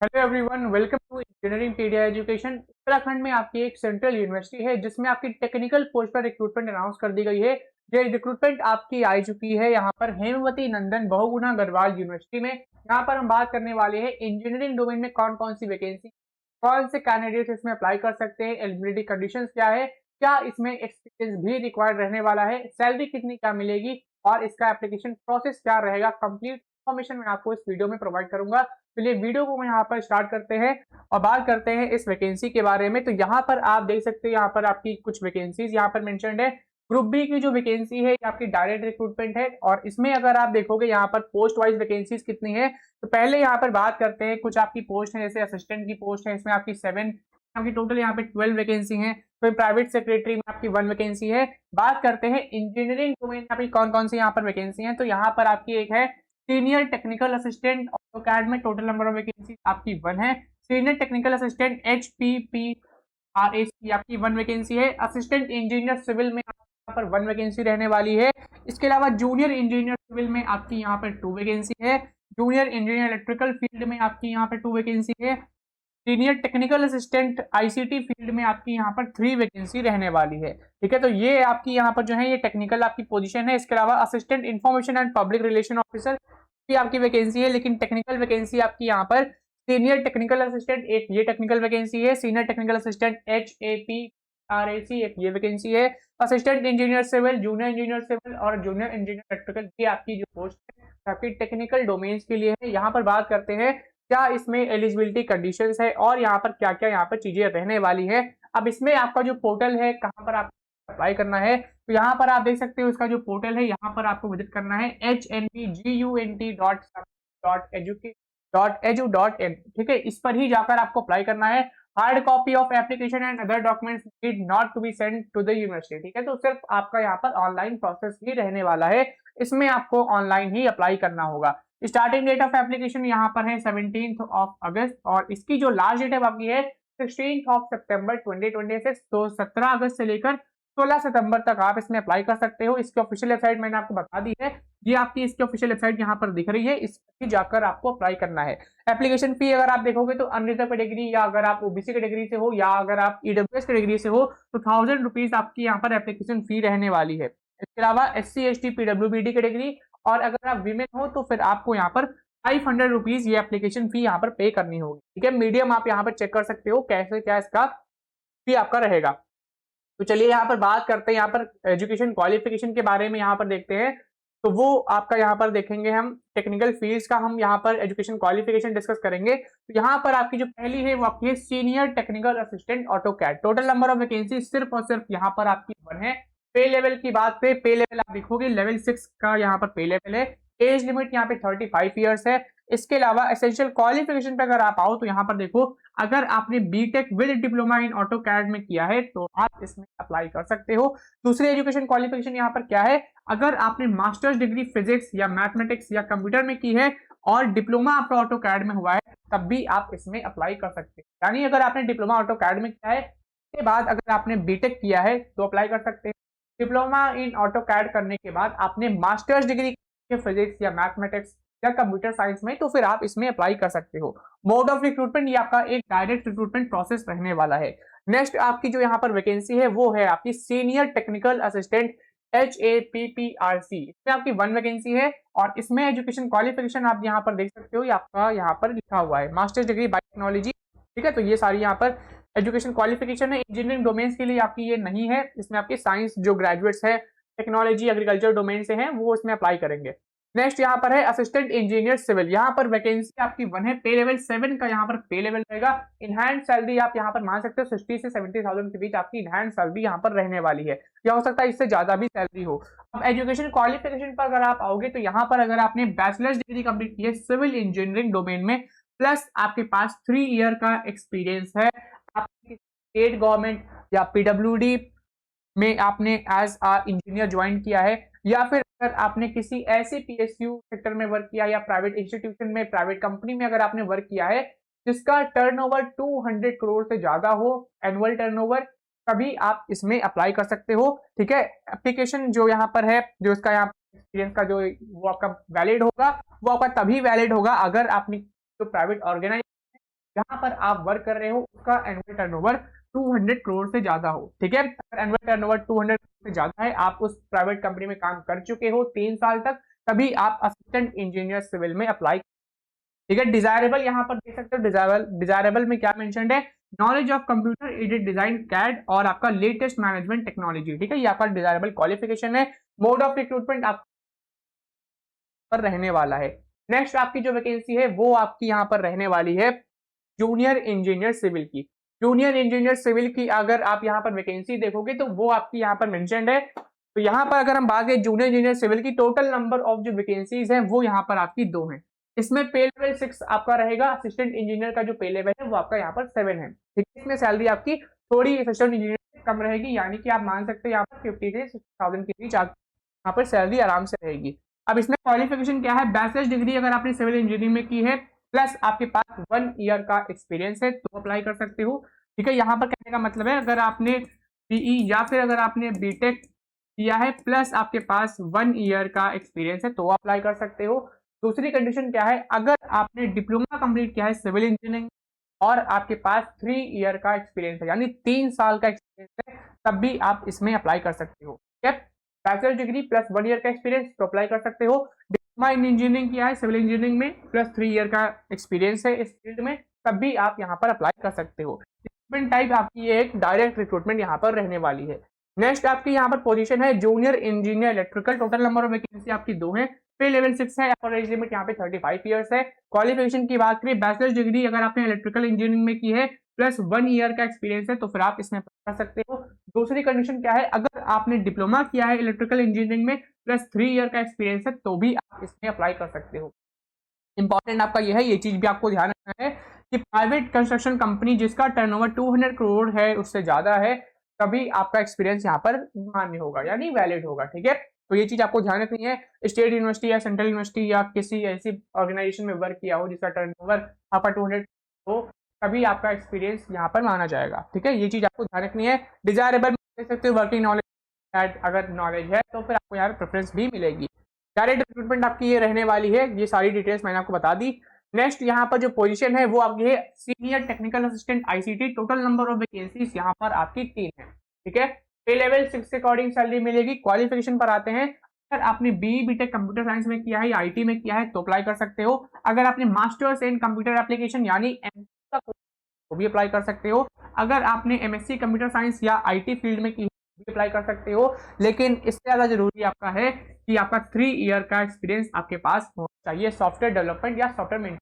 Hello everyone, welcome to engineering pedia education. Uttarakhand में आपकी एक सेंट्रल यूनिवर्सिटी है जिसमें आपकी टेक्निकल पोस्ट पर रिक्रूटमेंट अनाउंस कर दी गई है। ये रिक्रूटमेंट आपकी आ चुकी है यहाँ पर हेमवती नंदन बहुगुणा गढ़वाल यूनिवर्सिटी में। यहाँ पर हम बात करने वाले हैं इंजीनियरिंग डोमेन में कौन कौन सी वैकेंसी, कौन से कैंडिडेट्स इसमें अप्लाई कर सकते हैं, एलिजिबिलिटी कंडीशंस क्या है, क्या इसमें एक्सपीरियंस भी रिक्वायर्ड रहने वाला है, सैलरी कितनी क्या मिलेगी और इसका एप्लीकेशन प्रोसेस क्या रहेगा। कंप्लीट इन्फॉर्मेशन मैं आपको इस वीडियो में प्रोवाइड करूंगा। चलिए वीडियो को मैं यहाँ पर स्टार्ट करते हैं और बात करते हैं इस वैकेंसी के बारे में। तो यहाँ पर आप देख सकते हैं, यहाँ पर आपकी कुछ वैकेंसीज यहाँ पर मेंशन्ड है। ग्रुप बी की जो वैकेंसी है ये आपकी डायरेक्ट रिक्रूटमेंट है और इसमें अगर आप देखोगे यहाँ पर पोस्ट वाइज वैकेंसीज कितनी है, तो पहले यहाँ पर बात करते हैं कुछ आपकी पोस्ट है। जैसे असिस्टेंट की पोस्ट है, इसमें आपकी 7, आपकी टोटल यहाँ पे 12 वैकेंसी है। फिर प्राइवेट सेक्रेटरी में आपकी 1 वैकेंसी है। बात करते हैं इंजीनियरिंग डोमेन में आपकी कौन कौन सी यहाँ पर वैकेंसी है, तो यहाँ पर आपकी एक है सीनियर टेक्निकल असिस्टेंट ऑटोकैड में, टोटल नंबर ऑफ वैकेंसी आपकी 1 है। सीनियर टेक्निकल असिस्टेंट HPPRAC आपकी 1 वैकेंसी है। असिस्टेंट इंजीनियर सिविल में यहाँ पर 1 वैकेंसी रहने वाली है। इसके अलावा जूनियर इंजीनियर सिविल में आपकी यहाँ पर 2 वैकेंसी है। जूनियर इंजीनियर इलेक्ट्रिकल फील्ड में आपकी यहाँ पर 2 वैकेंसी है। Senior technical assistant ICT field में आपकी यहाँ पर 3 वैकेंसी रहने वाली है। ठीक है, तो ये आपकी यहाँ पर जो है ये टेक्निकल आपकी पोजीशन है। इसके अलावा assistant information and public relation officer भी आपकी वैकेंसी है, लेकिन टेक्निकल वैकेंसी आपकी यहाँ पर सीनियर टेक्निकल असिस्टेंट एक ये टेक्निकल वैकेंसी है। सीनियर टेक्निकल असिस्टेंट HAPRAC एक ये वैकेंसी है। Assistant engineer civil, junior engineer civil और जूनियर इंजीनियर इलेक्ट्रिकल ये आपकी जो पोस्ट है आपकी टेक्निकल डोमेन्स के लिए है। यहाँ पर बात करते हैं क्या इसमें एलिजिबिलिटी कंडीशंस है और यहाँ पर क्या क्या यहाँ पर चीजें रहने वाली है। अब इसमें आपका जो पोर्टल है कहाँ पर आप अप्लाई करना है, तो यहाँ पर आप देख सकते हो इसका जो पोर्टल है यहाँ पर आपको विजिट करना है hnpgunt.edu.in। ठीक है, इस पर ही जाकर आपको अप्लाई करना है। Hard copy of application and other documents need not to be send to the university. ठीक है, तो सिर्फ आपका यहाँ पर ऑनलाइन प्रोसेस ही रहने वाला है, इसमें आपको ऑनलाइन ही अप्लाई करना होगा। स्टार्टिंग डेट ऑफ एप्लीकेशन यहाँ पर है 17 अगस्त और इसकी जो लास्ट डेट है आपकी है 16 सितंबर 2026। तो 17 अगस्त से लेकर 16 सितंबर तक आप इसमें अप्लाई कर सकते हो। इसकी ऑफिशियल वेबसाइट मैंने आपको बता दी है, ये आपकी इसकी ऑफिशियल वेबसाइट यहाँ पर दिख रही है, इस पर जाकर आपको अप्लाई करना है। एप्लीकेशन फी अगर आप देखोगे तो अनरिजर्व कैटेगरी या अगर आप ओबीसी कैटेगरी से हो या अगर आप ईडब्ल्यूएस कैटेगरी से हो तो 1000 रुपीज आपकी यहाँ पर एप्लीकेशन फी रहने वाली है। इसके अलावा SC ST PWBD कैटेगरी और अगर आप वीमेन हो तो फिर आपको यहाँ पर 500 रुपीज ये एप्लीकेशन फी यहाँ पर पे करनी होगी। ठीक है, मीडियम आप यहाँ पर चेक कर सकते हो कैसे क्या इसका फी आपका रहेगा। तो चलिए यहाँ पर बात करते हैं यहाँ पर एजुकेशन क्वालिफिकेशन के बारे में, यहाँ पर देखते हैं। तो वो आपका यहाँ पर देखेंगे हम टेक्निकल फील्ड्स का, हम यहाँ पर एजुकेशन क्वालिफिकेशन डिस्कस करेंगे। तो यहाँ पर आपकी जो पहली है वो आपकी है senior technical assistant AutoCAD. Total number of vacancy सिर्फ और सिर्फ यहाँ पर आपकी 1 है। पे लेवल की बात पे लेवल आप देखोगे लेवल 6 का यहाँ पर पे लेवल है। एज लिमिट यहाँ पे 35 ईयर्स है। इसके अलावा एसेंशियल क्वालिफिकेशन पे अगर आप आओ तो यहाँ पर देखो, अगर आपने BTech with diploma in AutoCAD में किया है तो आप इसमें अप्लाई कर सकते हो। दूसरी एजुकेशन क्वालिफिकेशन यहाँ पर क्या है, अगर आपने मास्टर्स डिग्री फिजिक्स या मैथमेटिक्स या कंप्यूटर में की है और डिप्लोमा आपका ऑटोकैड में हुआ है तब भी आप इसमें अप्लाई कर सकते हैं। यानी अगर आपने डिप्लोमा ऑटोकैड में किया है उसके बाद अगर आपने बीटेक किया है तो अप्लाई कर सकते हैं। डिप्लोमा इन ऑटोकैड करने के बाद आपने मास्टर्स डिग्री फिजिक्स या मैथमेटिक्स या कंप्यूटर साइंस में तो फिर आप इसमें अप्लाई कर सकते हो। मोड ऑफ रिक्रूटमेंट ये आपका एक डायरेक्ट रिक्रूटमेंट प्रोसेस रहने वाला है। नेक्स्ट आपकी जो यहाँ पर वैकेंसी है वो है आपकी सीनियर टेक्निकल असिस्टेंट HAPPRC। इसमें आपकी 1 वैकेंसी है और इसमें एजुकेशन क्वालिफिकेशन आप यहाँ पर देख सकते हो, ये आपका यहाँ पर लिखा हुआ है मास्टर्स डिग्री बायोटेक्नोलॉजी। ठीक है, तो ये सारी यहाँ पर एजुकेशन क्वालिफिकेशन है। इंजीनियरिंग डोमेन्स के लिए आपकी ये नहीं है, इसमें आपकी साइंस जो ग्रेजुएट्स है टेक्नोलॉजी एग्रीकल्चर डोमेन से हैं वो इसमें अप्लाई करेंगे। नेक्स्ट यहाँ पर है असिस्टेंट इंजीनियर सिविल। यहाँ पर वैकेंसी आपकी 1 है। पे लेवल 7 का यहाँ पर पे लेवल रहेगा। इनहैंड सैलरी आप यहाँ पर मान सकते हो 60 से 70,000 के बीच आपकी इनहैंड सैलरी यहाँ पर रहने वाली है, या हो सकता है इससे ज्यादा भी सैलरी हो। अब एजुकेशन क्वालिफिकेशन पर अगर आप आओगे तो यहाँ पर अगर आपने बैचलर्स डिग्री कंप्लीट की है सिविल इंजीनियरिंग डोमेन में प्लस आपके पास 3 ईयर का एक्सपीरियंस है, आपकी स्टेट गवर्नमेंट या PWD में आपने एज अ इंजीनियर ज्वाइन किया है, या फिर अगर आपने किसी ऐसे PSU सेक्टर में वर्क किया या प्राइवेट इंस्टीट्यूशन में प्राइवेट कंपनी में अगर आपने वर्क किया है जिसका टर्नओवर 200 करोड़ से ज्यादा हो एनुअल टर्नओवर, तभी आप इसमें अप्लाई कर सकते हो। ठीक है, एप्लीकेशन जो यहाँ पर है जो इसका यहाँ एक्सपीरियंस का जो वो आपका वैलिड होगा वो आपका तभी वैलिड होगा अगर आपने जो प्राइवेट ऑर्गेनाइजेशन जहां पर आप वर्क कर रहे हो उसका एनुअल टर्नओवर 200 करोड़ से ज्यादा हो। ठीक है, अगर एनुअल टर्नओवर 200 करोड़ से ज्यादा है, आप उस प्राइवेट कंपनी में काम कर चुके हो 3 साल तक, तभी आप असिस्टेंट इंजीनियर सिविल में अप्लाई। ठीक है, डिजायरेबल यहाँ पर देख सकते हो, डिजायरेबल में क्या मेंशन्ड है, knowledge of computer aided design CAD और आपका लेटेस्ट मैनेजमेंट टेक्नोलॉजी। ठीक है, ये आपका डिजायरेबल क्वालिफिकेशन है। मोड ऑफ रिक्रूटमेंट आप पर रहने वाला है। नेक्स्ट आपकी जो वैकेंसी है वो आपकी यहाँ पर रहने वाली है जूनियर इंजीनियर सिविल की। जूनियर इंजीनियर सिविल की अगर आप यहाँ पर वैकेंसी देखोगे तो वो आपकी यहाँ पर मेंशन्ड है। तो यहाँ पर अगर हम बात करें जूनियर इंजीनियर सिविल की, टोटल नंबर ऑफ जो वैकेंसीज हैं वो यहाँ पर आपकी 2 हैं। इसमें पे लेवल 6 आपका रहेगा, असिस्टेंट इंजीनियर का जो पे लेवल है वो आपका यहाँ पर 7 है। ठीक है, इसमें सैलरी आपकी थोड़ी असिस्टेंट इंजीनियर से कम रहेगी, यानी कि आप मान सकते हैं यहाँ पर 50 से 60,000 के बीच यहाँ पर सैलरी आराम से रहेगी। अब इसमें क्वालिफिकेशन क्या है, बैचलर्स डिग्री अगर आपने सिविल इंजीनियरिंग में की है प्लस आपके पास 1 ईयर का एक्सपीरियंस है तो अप्लाई कर सकते हो। ठीक है, यहाँ पर कहने का मतलब है अगर आपने बीई या फिर अगर आपने बीटेक किया है प्लस आपके पास 1 ईयर का एक्सपीरियंस है तो अप्लाई कर सकते हो। दूसरी कंडीशन क्या है, अगर आपने डिप्लोमा कंप्लीट किया है सिविल इंजीनियरिंग और आपके पास 3 ईयर का एक्सपीरियंस है, यानी 3 साल का एक्सपीरियंस है, तब भी आप इसमें अप्लाई कर सकते हो। ठीक है, बैचलर डिग्री प्लस 1 ईयर का एक्सपीरियंस तो अप्लाई कर सकते हो। डिप्लोमा इन इंजीनियरिंग किया है सिविल इंजीनियरिंग में प्लस 3 ईयर का एक्सपीरियंस है इस फील्ड में, तब भी आप यहाँ पर अप्लाई कर सकते हो। रिक्रूटमेंट टाइप आपकी एक डायरेक्ट रिक्रूटमेंट यहाँ पर रहने वाली है। नेक्स्ट आपकी यहाँ पर पोजीशन है junior engineer electrical, total number of vacancy आपकी 2 है, पे लेवल 6 है, अपर एज लिमिट यहाँ पे 35 ईयर्स है। क्वालिफिकेशन की बात करें, बैचलर डिग्री अगर आपने इलेक्ट्रिकल इंजीनियरिंग में की है प्लस 1 ईयर का एक्सपीरियंस है तो फिर आप इसमें कर सकते हो। दूसरी कंडीशन क्या है, अगर आपने डिप्लोमा किया है इलेक्ट्रिकल इंजीनियरिंग में प्लस 3 ईयर का एक्सपीरियंस है तो भी आप इसमें अप्लाई कर सकते हो। इंपॉर्टेंट आपका यह है, ये चीज भी आपको ध्यान रखना है कि प्राइवेट कंस्ट्रक्शन कंपनी जिसका टर्नओवर 200 करोड़ है उससे ज्यादा है तभी आपका एक्सपीरियंस यहाँ पर मान्य होगा, यानी वैलिड होगा। ठीक है, तो ये चीज आपको ध्यान रखनी है। स्टेट यूनिवर्सिटी या सेंट्रल यूनिवर्सिटी या किसी ऐसी ऑर्गेनाइजेशन में वर्क किया हो जिसका टर्नओवर आपका 200 हो, तभी आपका एक्सपीरियंस यहाँ पर माना जाएगा। ठीक है, ये चीज आपको ध्यान रखनी है। डिजायरेबल देख सकते हो, वर्किंग नॉलेज अगर नॉलेज है तो फिर आपको यहाँ पर प्रेफरेंस भी मिलेगी। डायरेक्ट रिक्रूटमेंट आपकी ये रहने वाली है, ये सारी डिटेल्स मैंने आपको बता दी। नेक्स्ट यहाँ पर जो पोजीशन है वो आपकी है senior technical assistant ICT, total number of vacancies यहाँ पर आपकी 3 है। ठीक है, पे लेवल 6 के अकॉर्डिंग सैलरी मिलेगी। क्वालिफिकेशन पर आते हैं, अगर आपने बीई बीटेक कंप्यूटर साइंस में किया है या आईटी में किया है तो अप्लाई कर सकते हो। अगर आपने मास्टर्स इन कंप्यूटर एप्लीकेशन यानी एमसी का तो भी अप्लाई कर सकते हो। अगर आपने एमएससी कंप्यूटर साइंस या आईटी फील्ड में की भी अप्लाई कर सकते हो, लेकिन इससे ज्यादा जरूरी आपका है कि आपका 3 ईयर का एक्सपीरियंस आपके पास होना चाहिए सॉफ्टवेयर डेवलपमेंट या सॉफ्टवेयर मेंटेनेंस।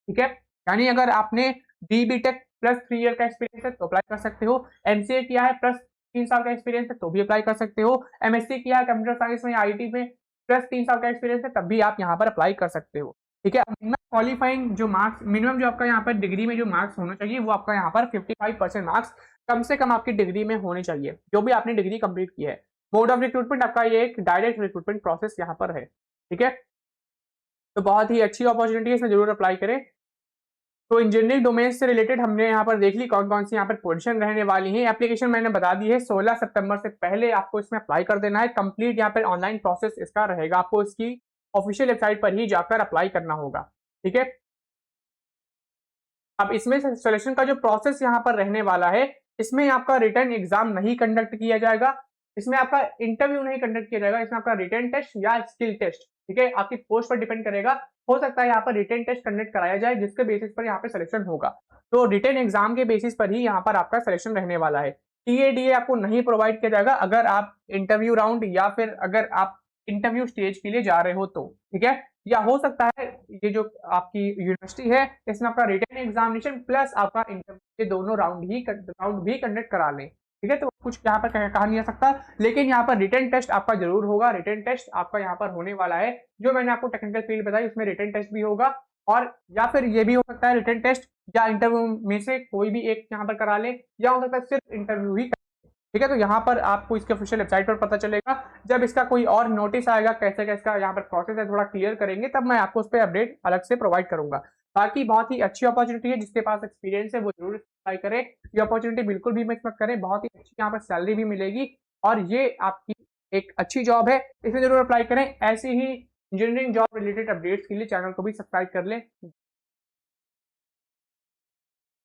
ठीक है, यानी अगर आपने बीटेक प्लस 3 ईयर का एक्सपीरियंस है तो अप्लाई कर सकते हो। एमसीए किया है प्लस 3 साल का एक्सपीरियंस है तो भी अप्लाई कर सकते हो। एमएससी किया है कंप्यूटर साइंस में या आईटी में प्लस 3 साल का एक्सपीरियंस है तब भी आप यहाँ पर अप्लाई कर सकते हो। ठीक है, मिनिमम क्वालिफाइंग जो मार्क्स, मिनिमम जो आपका यहाँ पर डिग्री में जो मार्क्स होना चाहिए वो आपका यहाँ पर 55% मार्क्स कम से कम आपकी डिग्री में होने चाहिए जो भी आपने डिग्री कंप्लीट की है। मोड ऑफ रिक्रूटमेंट आपका ये एक डायरेक्ट रिक्रूटमेंट प्रोसेस यहाँ पर है। ठीक है, तो बहुत ही अच्छी अपॉर्चुनिटी है, इसमें जरूर अप्लाई करें। तो इंजीनियरिंग डोमेन से रिलेटेड हमने यहाँ पर देख ली कौन कौन सी यहाँ पर पोजीशन रहने वाली है। एप्लीकेशन मैंने बता दी है, 16 सितंबर से पहले आपको इसमें अप्लाई कर देना है। कंप्लीट यहाँ पर ऑनलाइन प्रोसेस इसका रहेगा, आपको इसकी ऑफिशियल वेबसाइट पर ही जाकर अप्लाई करना होगा। ठीक है, अब इसमें सिलेक्शन का जो प्रोसेस यहाँ पर रहने वाला है, इसमें आपका रिटन एग्जाम नहीं कंडक्ट किया जाएगा, इसमें आपका इंटरव्यू नहीं कंडक्ट किया जाएगा, इसमें आपका रिटन टेस्ट या स्किल टेस्ट, ठीक है, आपकी पोस्ट पर डिपेंड करेगा। हो सकता है यहाँ पर रिटन टेस्ट कंडक्ट कराया जाए जिसके बेसिस पर यहाँ पे सिलेक्शन होगा। तो रिटन एग्जाम के बेसिस पर ही यहाँ पर आपका सिलेक्शन रहने वाला है। टीएडीए आपको नहीं प्रोवाइड किया जाएगा अगर आप इंटरव्यू राउंड या फिर अगर आप इंटरव्यू स्टेज के लिए जा रहे हो तो, ठीक है। या हो सकता है ये जो आपकी यूनिवर्सिटी है इसमें आपका रिटन एग्जामिनेशन प्लस आपका इंटरव्यू, ये दोनों राउंड भी कंडक्ट करा लें, ठीक है। तो कुछ यहाँ पर कहा नहीं जा सकता, लेकिन यहाँ पर रिटन टेस्ट आपका जरूर होगा। रिटन टेस्ट आपका यहाँ पर होने वाला है, जो मैंने आपको टेक्निकल फील्ड बताई उसमें रिटन टेस्ट भी होगा, और या फिर ये भी हो सकता है रिटन टेस्ट या इंटरव्यू में से कोई भी एक यहाँ पर करा ले, या हो सकता है सिर्फ इंटरव्यू ही, ठीक है। तो यहाँ पर आपको इसके ऑफिशियल वेबसाइट पर पता चलेगा। जब इसका कोई और नोटिस आएगा कैसे कैसे इसका यहाँ पर प्रोसेस है थोड़ा क्लियर करेंगे, तब मैं आपको उस पर अपडेट अलग से प्रोवाइड करूंगा। बाकी बहुत ही अच्छी अपॉर्चुनिटी है, जिसके पास एक्सपीरियंस है वो जरूर अप्लाई करे। ये अपॉर्चुनिटी बिल्कुल भी मिस मत करें, बहुत ही अच्छी यहाँ पर सैलरी भी मिलेगी और ये आपकी एक अच्छी जॉब है, इसमें जरूर अप्लाई करें। ऐसे ही इंजीनियरिंग जॉब रिलेटेड अपडेट्स के लिए चैनल को भी सब्सक्राइब कर लें।